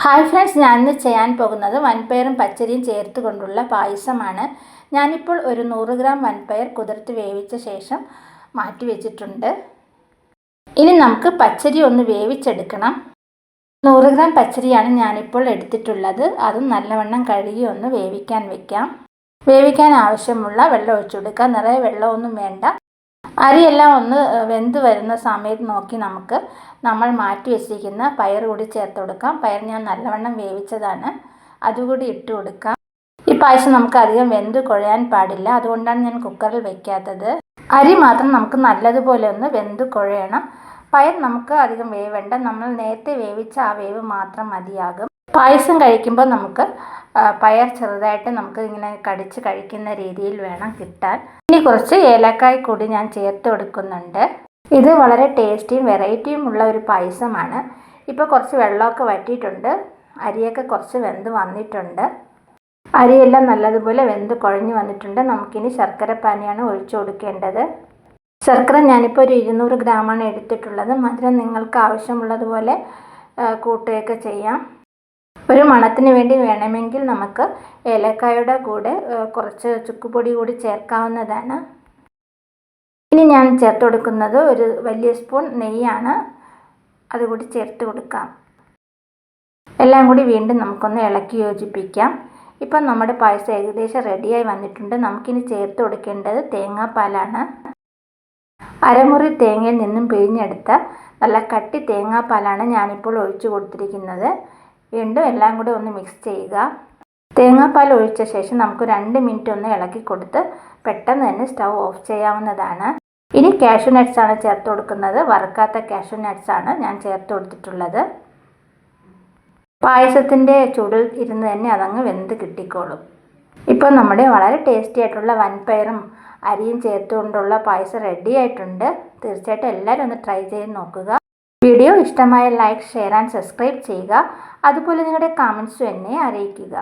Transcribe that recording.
Hi friends, ഞാനിന്ന് ചെയ്യാൻ പോകുന്നത് വൻപയറും പച്ചരിയും ചേർത്ത് കൊണ്ടുള്ള പായസമാണ്. ഞാനിപ്പോൾ ഒരു 100 ഗ്രാം വൻപയർ കുതിർത്ത് വേവിച്ച ശേഷം മാറ്റി വെച്ചിട്ടുണ്ട്. ഇനി നമുക്ക് പച്ചരി ഒന്ന് വേവിച്ചെടുക്കണം. 100 ഗ്രാം പച്ചരിയാണ് ഞാനിപ്പോൾ എടുത്തിട്ടുള്ളത്. അതും നല്ലവണ്ണം കഴുകി ഒന്ന് വേവിക്കാൻ വെക്കാം. വേവിക്കാൻ ആവശ്യമുള്ള വെള്ളം ഒഴിച്ചു കൊടുക്കുക. നിറയെ വെള്ളമൊന്നും വേണ്ട. അരിയെല്ലാം ഒന്ന് വെന്ത് വരുന്ന സമയത്ത് നോക്കി നമ്മൾ മാറ്റി വെച്ചിരിക്കുന്ന പയർ കൂടി ചേർത്ത് കൊടുക്കാം. പയർ ഞാൻ നല്ലവണ്ണം വേവിച്ചതാണ്, അതുകൂടി ഇട്ട് കൊടുക്കാം. ഈ പായസം നമുക്ക് അധികം വെന്ത് കുഴയാൻ പാടില്ല, അതുകൊണ്ടാണ് ഞാൻ കുക്കറിൽ വെക്കാത്തത്. അരി മാത്രം നമുക്ക് നല്ലതുപോലെ ഒന്ന് വെന്ത് കുഴയണം. പയർ നമുക്ക് അധികം വേവേണ്ട, നമ്മൾ നേരത്തെ വേവിച്ച ആ വേവ് മാത്രം മതിയാകും. പായസം കഴിക്കുമ്പോൾ നമുക്ക് പയർ ചെറുതായിട്ട് നമുക്ക് ഇങ്ങനെ കടിച്ച് കഴിക്കുന്ന രീതിയിൽ വേണം കിട്ടാൻ. ഇനി കുറച്ച് ഏലക്കായ് കൂടി ഞാൻ ചേർത്ത് കൊടുക്കുന്നുണ്ട്. ഇത് വളരെ ടേസ്റ്റിയും വെറൈറ്റിയും ഉള്ള ഒരു പായസമാണ്. ഇപ്പോൾ കുറച്ച് വെള്ളമൊക്കെ വറ്റിയിട്ടുണ്ട്, അരിയൊക്കെ കുറച്ച് വെന്ത് വന്നിട്ടുണ്ട്. അരിയെല്ലാം നല്ലതുപോലെ വെന്ത് കുഴഞ്ഞു വന്നിട്ടുണ്ട്. നമുക്കിനി ശർക്കര പാനിയാണ് ഒഴിച്ചു കൊടുക്കേണ്ടത്. ശർക്കര ഞാനിപ്പോൾ ഒരു 200 ഗ്രാമാണ് എടുത്തിട്ടുള്ളത്. മധുരം നിങ്ങൾക്ക് ആവശ്യമുള്ളതുപോലെ കൂട്ടുകയൊക്കെ ചെയ്യാം. ഒരു മണത്തിന് വേണ്ടി വേണമെങ്കിൽ നമുക്ക് ഏലക്കായുടെ കൂടെ കുറച്ച് ചുക്കുപൊടി കൂടി ചേർക്കാവുന്നതാണ്. ഇനി ഞാൻ ചേർത്ത് കൊടുക്കുന്നത് ഒരു വലിയ സ്പൂൺ നെയ്യാണ്, അതുകൂടി ചേർത്ത് കൊടുക്കാം. എല്ലാം കൂടി വീണ്ടും നമുക്കൊന്ന് ഇളക്കി യോജിപ്പിക്കാം. ഇപ്പം നമ്മുടെ പായസം ഏകദേശം റെഡിയായി വന്നിട്ടുണ്ട്. നമുക്കിനി ചേർത്ത് കൊടുക്കേണ്ടത് തേങ്ങാപ്പാലാണ്. അരമുറി തേങ്ങയിൽ നിന്നും പിഴിഞ്ഞെടുത്ത നല്ല കട്ടി തേങ്ങാപ്പാലാണ് ഞാനിപ്പോൾ ഒഴിച്ചു കൊടുത്തിരിക്കുന്നത്. വീണ്ടും എല്ലാം കൂടി ഒന്ന് മിക്സ് ചെയ്യുക. തേങ്ങാപ്പാൽ ഒഴിച്ച ശേഷം നമുക്ക് 2 മിനിറ്റ് ഒന്ന് ഇളക്കി കൊടുത്ത് പെട്ടെന്ന് തന്നെ സ്റ്റൗ ഓഫ് ചെയ്യാവുന്നതാണ്. ഇനി കാഷ്യൂ നട്ട്സ് ആണ് ചേർത്ത് കൊടുക്കുന്നത്. വറുക്കാത്ത കാഷ്യൂ നട്ട്സ് ആണ് ഞാൻ ചേർത്ത് കൊടുത്തിട്ടുള്ളത്. പായസത്തിൻ്റെ ചൂടിൽ ഇരുന്ന് തന്നെ അതങ്ങ് വെന്ത് കിട്ടിക്കോളും. ഇപ്പോൾ നമ്മുടെ വളരെ ടേസ്റ്റി ആയിട്ടുള്ള വൻപയറും അരിയും ചേർത്തുകൊണ്ടുള്ള പായസം റെഡി ആയിട്ടുണ്ട്. തീർച്ചയായിട്ടും എല്ലാവരും ഒന്ന് ട്രൈ ചെയ്ത് നോക്കുക. വീഡിയോ ഇഷ്ടമായ ലൈക്ക്, ഷെയർ ആൻഡ് സബ്സ്ക്രൈബ് ചെയ്യുക. അതുപോലെ നിങ്ങളുടെ കമൻസും എന്നെ അറിയിക്കുക.